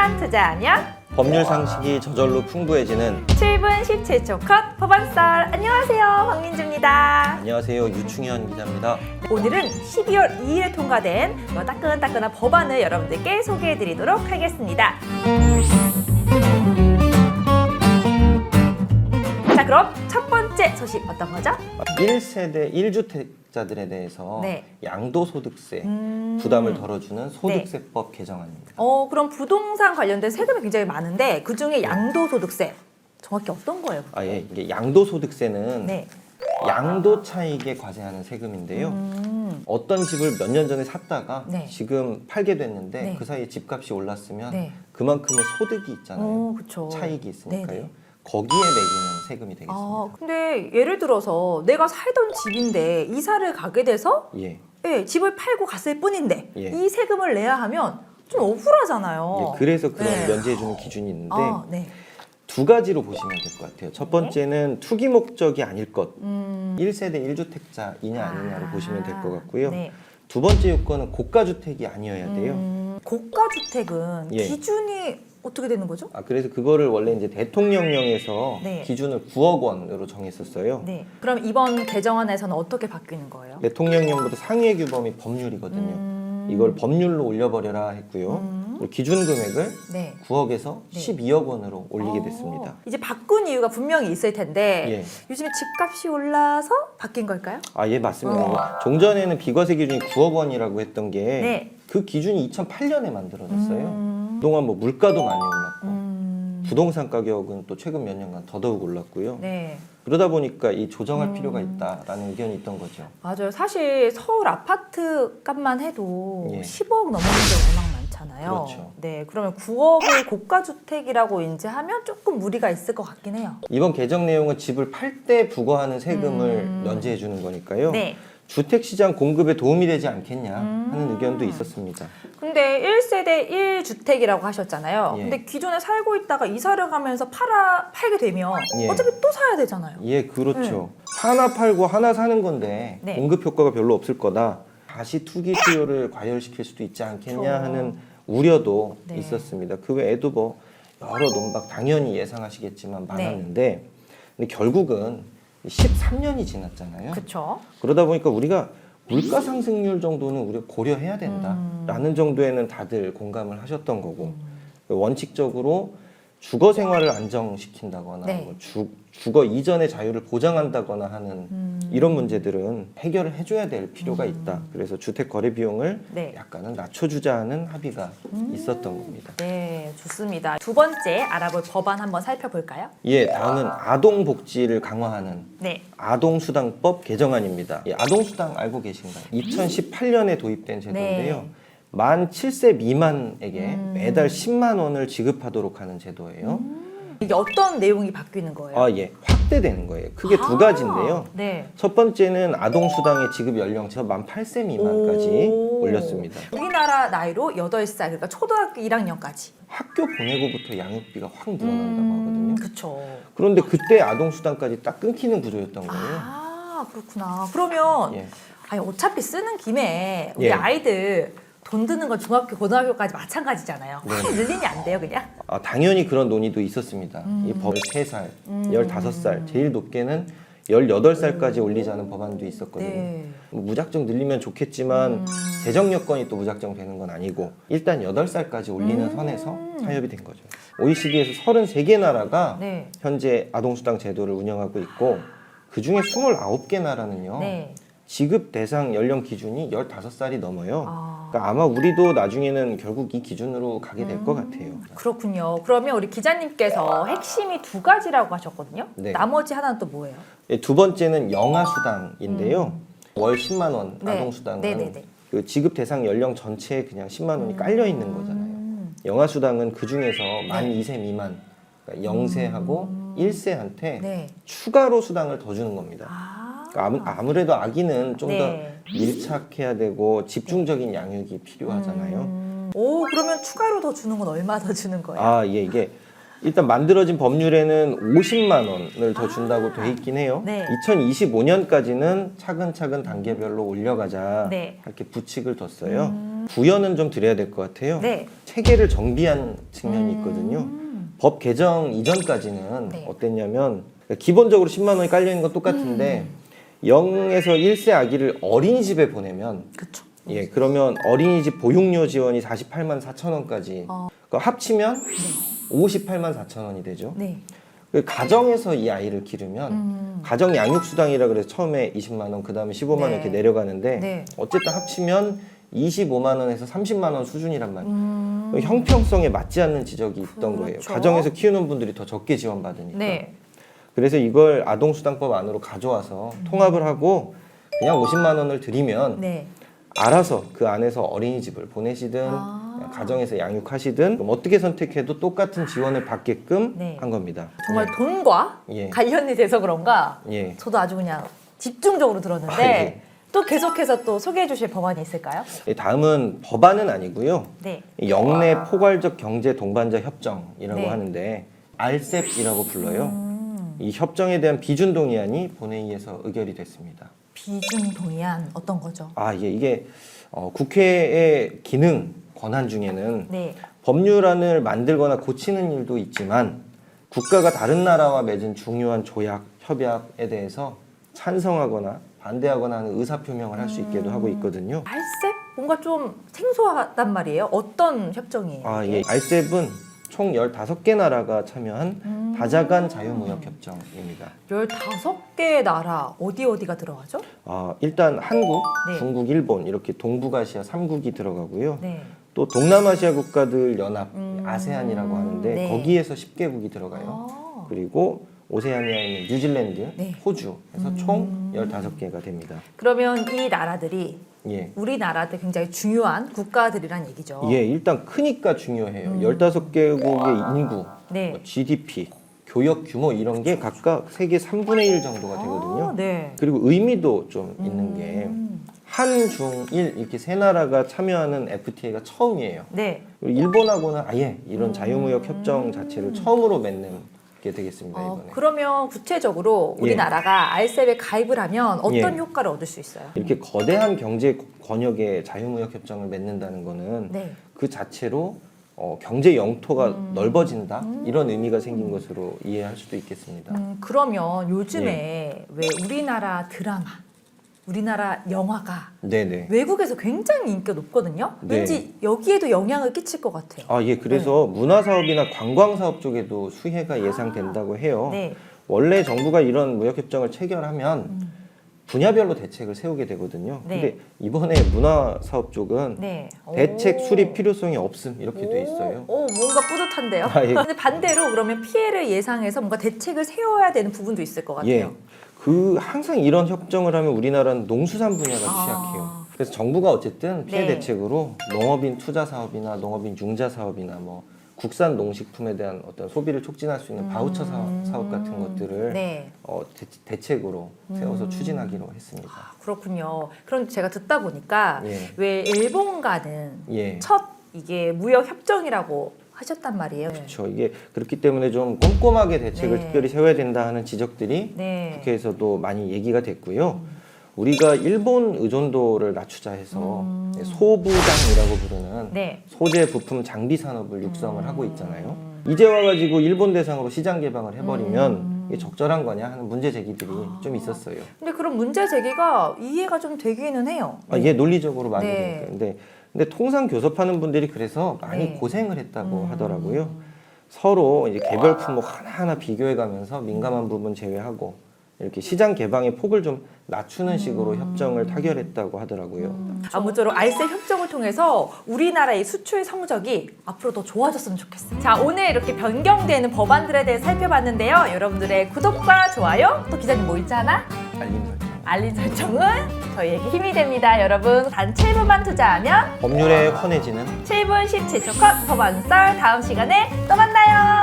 소중한 투자하면 법률 상식이 저절로 풍부해지는 7분 17초 컷 법안썰. 안녕하세요, 황민주입니다. 안녕하세요, 유충현 기자입니다. 오늘은 12월 2일에 통과된 따끈따끈한 법안을 여러분들께 소개해드리도록 하겠습니다. 자, 그럼 첫 번째 소식 어떤 거죠? 1세대 1주택자들에 대해서 네. 양도소득세 부담을 덜어주는 소득세법 개정안입니다. 그럼 부동산 관련된 세금이 굉장히 많은데 그중에 양도소득세 정확히 어떤 거예요? 예, 이게 양도소득세는 네. 양도 차익에 과세하는 세금인데요. 어떤 집을 몇 년 전에 샀다가 네. 지금 팔게 됐는데 네. 그 사이에 집값이 올랐으면 네. 그만큼의 소득이 있잖아요. 그쵸. 차익이 있으니까요. 네네. 거기에 매기는 세금이 되겠습니다. 근데 예를 들어서 내가 살던 집인데 이사를 가게 돼서 예. 집을 팔고 갔을 뿐인데 예. 이 세금을 내야 하면 좀 억울하잖아요. 예, 그래서 그런 네. 면제해주는 기준이 있는데 네. 두 가지로 보시면 될 것 같아요. 첫 번째는 투기 목적이 아닐 것, 1세대 1주택자이냐 아니냐로 보시면 될 것 같고요. 네. 두 번째 요건은 고가주택이 아니어야 돼요. 고가주택은 예. 기준이 어떻게 되는 거죠? 그래서 그거를 원래 이제 대통령령에서 네. 기준을 9억 원으로 정했었어요. 네. 그럼 이번 개정안에서는 어떻게 바뀌는 거예요? 대통령령보다 상위의 규범이 법률이거든요. 이걸 법률로 올려버려라 했고요. 그리고 기준 금액을 네. 9억에서 네. 12억 원으로 올리게 됐습니다. 이제 바꾼 이유가 분명히 있을 텐데 예. 요즘에 집값이 올라서 바뀐 걸까요? 예, 맞습니다. 종전에는 비과세 기준이 9억 원이라고 했던 게 네. 그 기준이 2008년에 만들어졌어요. 그동안 뭐 물가도 많이 올랐고 부동산 가격은 또 최근 몇 년간 더더욱 올랐고요. 네. 그러다 보니까 이 조정할 필요가 있다라는 의견이 있던 거죠. 맞아요. 사실 서울 아파트 값만 해도 예. 10억 넘는 게 워낙 많잖아요. 그렇죠. 네, 그러면 9억을 고가주택이라고 인지하면 조금 무리가 있을 것 같긴 해요. 이번 개정 내용은 집을 팔 때 부과하는 세금을 면제해 주는 거니까요. 네. 주택시장 공급에 도움이 되지 않겠냐 하는 의견도 있었습니다. 근데 1세대 1주택이라고 하셨잖아요. 예. 근데 기존에 살고 있다가 이사를 가면서 팔게 되면 예. 어차피 또 사야 되잖아요. 예, 그렇죠. 하나 팔고 하나 사는 건데 네. 공급 효과가 별로 없을 거다. 다시 투기 수요를 과열시킬 수도 있지 않겠냐 그렇죠. 하는 우려도 네. 있었습니다. 그 외에도 뭐 여러 논박 당연히 예상하시겠지만 많았는데 근데 결국은 13년이 지났잖아요. 그렇죠. 그러다 보니까 우리가 물가 상승률 정도는 우리가 고려해야 된다라는 정도에는 다들 공감을 하셨던 거고 원칙적으로 주거 생활을 안정시킨다거나 네. 뭐 주거 이전의 자유를 보장한다거나 하는 이런 문제들은 해결을 해줘야 될 필요가 있다. 그래서 주택 거래 비용을 네. 약간은 낮춰주자 하는 합의가 있었던 겁니다. 네, 좋습니다. 두 번째 알아볼 법안 한번 살펴볼까요? 예, 다음은 아동 복지를 강화하는 네. 아동수당법 개정안입니다. 이 아동수당 알고 계신가요? 2018년에 도입된 제도인데요. 네. 만 7세 미만에게 매달 10만 원을 지급하도록 하는 제도예요. 이게 어떤 내용이 바뀌는 거예요? 예, 확대되는 거예요. 크게 두 가지인데요. 네. 첫 번째는 아동수당의 지급 연령차 만 8세 미만까지 오. 올렸습니다. 우리나라 나이로 8살, 그러니까 초등학교 1학년까지. 학교 보내고부터 양육비가 확 늘어난다고 하거든요. 그렇죠. 그런데 그때 아동수당까지 딱 끊기는 구조였던 거예요. 그렇구나. 그러면 예. 어차피 쓰는 김에 우리 예. 아이들 돈 드는 건 중학교, 고등학교까지 마찬가지잖아요. 네. 확 늘리면 안 돼요, 그냥? 당연히 그런 논의도 있었습니다. 이 법을 3살, 15살, 제일 높게는 18살까지 올리자는 법안도 있었거든요. 네. 무작정 늘리면 좋겠지만 재정 여건이 또 무작정 되는 건 아니고 일단 8살까지 올리는 선에서 타협이 된 거죠. OECD에서 33개 나라가 네. 현재 아동수당 제도를 운영하고 있고 그중에 29개 나라는요. 네. 지급 대상 연령 기준이 15살이 넘어요. 그러니까 아마 우리도 나중에는 결국 이 기준으로 가게 될 것 같아요. 그렇군요. 그러면 우리 기자님께서 핵심이 두 가지라고 하셨거든요. 네. 나머지 하나는 또 뭐예요? 두 번째는 영아수당인데요. 월 10만 원 네. 아동수당은 네네네. 그 지급 대상 연령 전체에 그냥 10만 원이 깔려 있는 거잖아요. 영아수당은 그 중에서 만 2세 미만, 그러니까 0세하고 1세한테 네. 추가로 수당을 더 주는 겁니다. 그러니까 아무래도 아기는 좀 더 네. 밀착해야 되고 집중적인 양육이 필요하잖아요. 오, 그러면 추가로 더 주는 건 얼마 더 주는 거예요? 예, 이게 일단 만들어진 법률에는 50만 원을 더 준다고 돼 있긴 해요. 네. 2025년까지는 차근차근 단계별로 올려가자 네. 이렇게 부칙을 뒀어요. 부연은 좀 드려야 될 것 같아요. 네. 체계를 정비한 측면이 있거든요. 법 개정 이전까지는 네. 어땠냐면 기본적으로 10만 원이 깔려 있는 건 똑같은데 0에서 1세 아기를 어린이집에 보내면 그렇죠. 예, 그러면 어린이집 보육료 지원이 48만 4천 원까지 그러니까 합치면 58만 4천 원이 되죠. 네. 그 가정에서 이 아이를 기르면 가정 양육수당이라 그래서 처음에 20만 원, 그 다음에 15만 원 네. 이렇게 내려가는데 네. 어쨌든 합치면 25만 원에서 30만 원 수준이란 말이에요. 형평성에 맞지 않는 지적이 있던 거예요. 그렇죠. 가정에서 키우는 분들이 더 적게 지원받으니까. 네. 그래서 이걸 아동수당법 안으로 가져와서 통합을 하고 그냥 50만 원을 드리면 네. 알아서 그 안에서 어린이집을 보내시든 가정에서 양육하시든 그럼 어떻게 선택해도 똑같은 지원을 받게끔 네. 한 겁니다. 정말 돈과 예. 관련이 돼서 그런가 예. 저도 아주 그냥 집중적으로 들었는데 아, 예. 또 계속해서 또 소개해 주실 법안이 있을까요? 예, 다음은 법안은 아니고요. 네. 영내 포괄적 경제 동반자 협정이라고 네. 하는데 RCEP이라고 불러요. 이 협정에 대한 비준 동의안이 본회의에서 의결이 됐습니다. 비준 동의안 어떤 거죠? 아, 예, 이게 국회의 기능 권한 중에는 네. 법률안을 만들거나 고치는 일도 있지만 국가가 다른 나라와 맺은 중요한 조약, 협약에 대해서 찬성하거나 반대하거나 하는 의사표명을 할 수 있게도 하고 있거든요. 알셉? 뭔가 좀 생소하단 말이에요. 어떤 협정이에요? 아, 예. RCEP은 총 15개 나라가 참여한 다자간 자유무역 협정입니다. 15개의 나라 어디가 들어가죠? 아, 일단 한국, 네. 중국, 일본 이렇게 동북아시아 3국이 들어가고요. 네. 또 동남아시아 국가들 연합, 아세안이라고 하는데 네. 거기에서 10개국이 들어가요. 아. 그리고 오세아니아에 있는 뉴질랜드, 네. 호주 해서 총 15개가 됩니다. 그러면 이 나라들이 예. 우리나라한테 굉장히 중요한 국가들이란 얘기죠. 예, 일단 크니까 중요해요. 15개국의 인구, 네. 뭐 GDP, 교역 규모 이런 게 각각 세계 3분의 1 정도가 되거든요. 아, 네. 그리고 의미도 좀 있는 게 한, 중, 일 이렇게 세 나라가 참여하는 FTA가 처음이에요. 네. 그리고 일본하고는 아예 이런 자유무역 협정 자체를 처음으로 맺는 게 되겠습니다. 이번에. 그러면 구체적으로 예. 우리나라가 RCEP에 가입을 하면 어떤 예. 효과를 얻을 수 있어요? 이렇게 거대한 경제 권역의 자유무역 협정을 맺는다는 거는 네. 그 자체로 경제 영토가 넓어진다 이런 의미가 생긴 것으로 이해할 수도 있겠습니다. 그러면 요즘에 예. 왜 우리나라 드라마, 우리나라 영화가 네네. 외국에서 굉장히 인기가 높거든요. 네. 왠지 여기에도 영향을 끼칠 것 같아요. 아, 예. 그래서 문화사업이나 관광사업 쪽에도 수혜가 예상된다고 해요. 네. 원래 정부가 이런 무역협정을 체결하면 분야별로 대책을 세우게 되거든요. 네. 근데 이번에 문화사업 쪽은 네. 대책 오. 수립 필요성이 없음 이렇게 돼 있어요. 오, 뭔가 뿌듯한데요. 아, 예. 근데 반대로 그러면 피해를 예상해서 뭔가 대책을 세워야 되는 부분도 있을 것 같아요. 예. 항상 이런 협정을 하면 우리나라는 농수산 분야가 아. 취약해요. 그래서 정부가 어쨌든 피해 네. 대책으로 농업인 투자 사업이나 농업인 융자 사업이나 뭐 국산 농식품에 대한 어떤 소비를 촉진할 수 있는 바우처 사업 같은 것들을 네. 대책으로 세워서 추진하기로 했습니다. 아, 그렇군요. 그럼 제가 듣다 보니까 예. 왜 일본과는 예. 첫 이게 무역 협정이라고 하셨단 말이에요. 그렇죠. 이게 그렇기 때문에 좀 꼼꼼하게 대책을 네. 특별히 세워야 된다 하는 지적들이 네. 국회에서도 많이 얘기가 됐고요. 우리가 일본 의존도를 낮추자 해서 소부장이라고 부르는 네. 소재, 부품, 장비 산업을 육성을 하고 있잖아요. 이제 와가지고 일본 대상으로 시장 개방을 해버리면 이게 적절한 거냐 하는 문제 제기들이 좀 있었어요. 근데 그런 문제 제기가 이해가 좀 되기는 해요. 아, 이게 논리적으로 많이 네. 되니까. 근데 통상 교섭하는 분들이 그래서 많이 네. 고생을 했다고 하더라고요. 서로 이제 개별 품목 하나하나 비교해가면서 민감한 부분 제외하고 이렇게 시장 개방의 폭을 좀 낮추는 식으로 협정을 타결했다고 하더라고요. 아무쪼록 RCEP 협정을 통해서 우리나라의 수출 성적이 앞으로 더 좋아졌으면 좋겠어요. 자, 오늘 이렇게 변경되는 법안들에 대해 살펴봤는데요. 여러분들의 구독과 좋아요, 또 기자님 뭐 있잖아? 알림 설정. 알림 설정은 저희에게 힘이 됩니다. 여러분, 단 7분만 투자하면 법률에 환해지는 7분 17초 컷 법안 썰 다음 시간에 또 만나요.